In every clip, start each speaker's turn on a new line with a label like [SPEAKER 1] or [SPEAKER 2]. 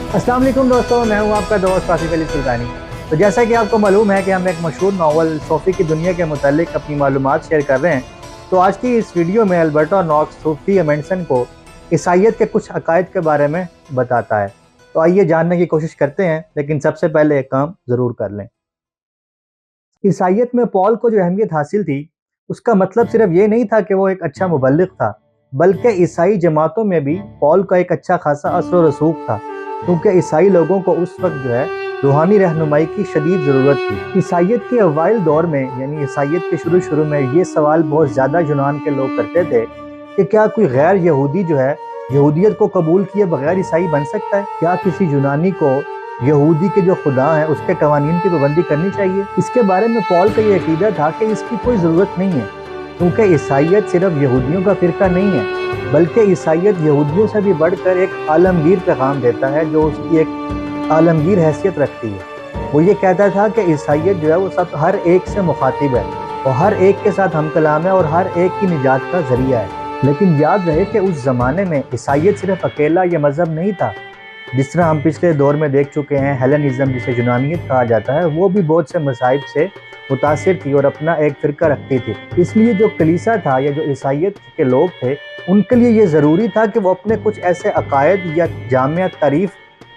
[SPEAKER 1] अस्सलाम वालेकुम दोस्तों, मैं हूं आपका दोस्त आसिफ अली सुल्तानी। तो जैसा कि आपको मालूम है कि हम एक मशहूर नावल सूफी की दुनिया के मुतालिक अपनी मालूमात शेयर कर रहे हैं। तो आज की इस वीडियो में अल्बर्टो नॉक्स सूफी एमेंडसन को ईसाइयत के कुछ अकायद के बारे में बताता है। तो आइए जानने की कोशिश करते हैं, लेकिन सबसे पहले एक काम ज़रूर कर लें। ईसाइयत में पॉल को जो अहमियत हासिल थी, उसका मतलब सिर्फ ये नहीं था कि वो एक अच्छा मुबल्लिग था, बल्कि ईसाई जमातों में भी पॉल का एक अच्छा खासा असर व रसूख था, क्योंकि ईसाई लोगों को उस वक्त जो है रूहानी रहनुमाई की शदीद ज़रूरत थी। ईसाइयत के अवाइल दौर में, यानी ईसाइयत के शुरू में ये सवाल बहुत ज़्यादा यूनान के लोग करते थे कि क्या कोई गैर यहूदी जो है यहूदियत को कबूल किए बगैर ईसाई बन सकता है? क्या किसी यूनानी को यहूदी के जो खुदा है उसके कवानीन की पाबंदी करनी चाहिए? इसके बारे में पॉल का ये अकीदा था कि इसकी कोई ज़रूरत नहीं है, क्योंकि ईसाइयत सिर्फ यहूदियों का फ़िरका नहीं है, बल्कि ईसाइयत यहूदियों से भी बढ़कर एक आलमगीर पैगाम देता है जो उसकी एक आलमगीर हैसियत रखती है। वो ये कहता था कि ईसाइयत जो है वो सब हर एक से मुखातिब है और हर एक के साथ हम कलाम है और हर एक की निजात का ज़रिया है। लेकिन याद रहे कि उस ज़माने में ईसाइयत सिर्फ अकेला ये मज़हब नहीं था। जिस तरह हम पिछले दौर में देख चुके हैं, हेलेनिज़्म जिसे यूनानियत कहा जाता है, वो भी बहुत से मज़ाहिब से मुतासिर थी और अपना एक फ़िरका रखती थी। इसलिए जो कलीसा था या जो ईसाइयत के लोग थे, उनके लिए ये ज़रूरी था कि वो अपने कुछ ऐसे अकायद या जामिया तारीफ़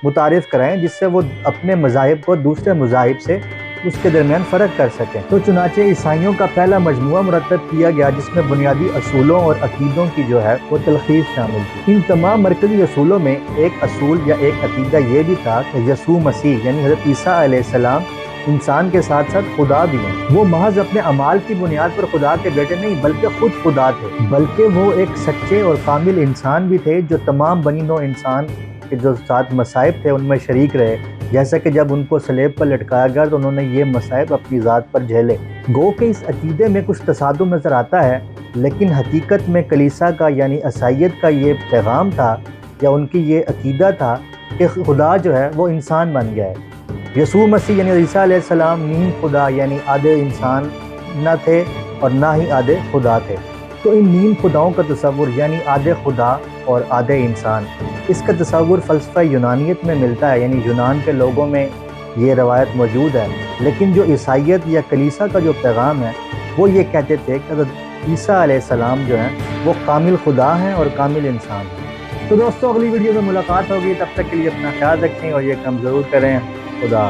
[SPEAKER 1] मुतारिफ़ कराएं जिससे वो अपने मज़ाहिब को दूसरे मज़ाहिब से उसके दरमियान फ़र्क कर सकें। तो चुनाचे ईसाइयों का पहला मजमुआ मुरतब किया गया, जिसमें बुनियादी असूलों और अकीदों की जो है वो तलखीस शामिल थी। इन तमाम मरकज़ी असूलों में एक असूल या एक अकीदा ये भी था कि यसू मसीह यानी हज़रत ईसा अलैहिस्सलाम इंसान के साथ साथ खुदा भी हैं। वो महज अपने अमाल की बुनियाद पर खुदा के बेटे नहीं बल्कि खुद खुदा थे, बल्कि वो एक सच्चे और कामिल इंसान भी थे जो तमाम बनी नौ इंसान के जो साथ मसाइब थे उनमें शरीक रहे। जैसा कि जब उनको सलेब पर लटकाया गया तो उन्होंने ये मसाइब अपनी ज़ात पर झेले। गो के इस अकीदे में कुछ तसादुम नज़र आता है, लेकिन हकीकत में कलीसा का यानी ईसाइयत का ये पैगाम था या उनकी ये अकीदा था कि खुदा जो है वो इंसान बन गया है। यसू मसीह यानी ईसा अलैहिस्सलाम नीम खुदा यानी आधे इंसान न थे और ना ही आधे खुदा थे। तो इन नीम खुदाओं का तस्वुर यानी आधे खुदा और आधे इंसान, इसका तस्वुर फ़लसफ़ा यूनानियत में मिलता है, यानी यूनान के लोगों में ये रवायत मौजूद है। लेकिन जो ईसाइयत या कलीसा का जो पैगाम है वो ये कहते थे कि ईसा अलैहिस्सलाम जो हैं वो कामिल खुदा हैं और कामिल इंसान हैं। तो दोस्तों, अगली वीडियो में मुलाकात होगी, तब तक के लिए अपना ख्याल रखें और ये काम ज़रूर करें। खुदा।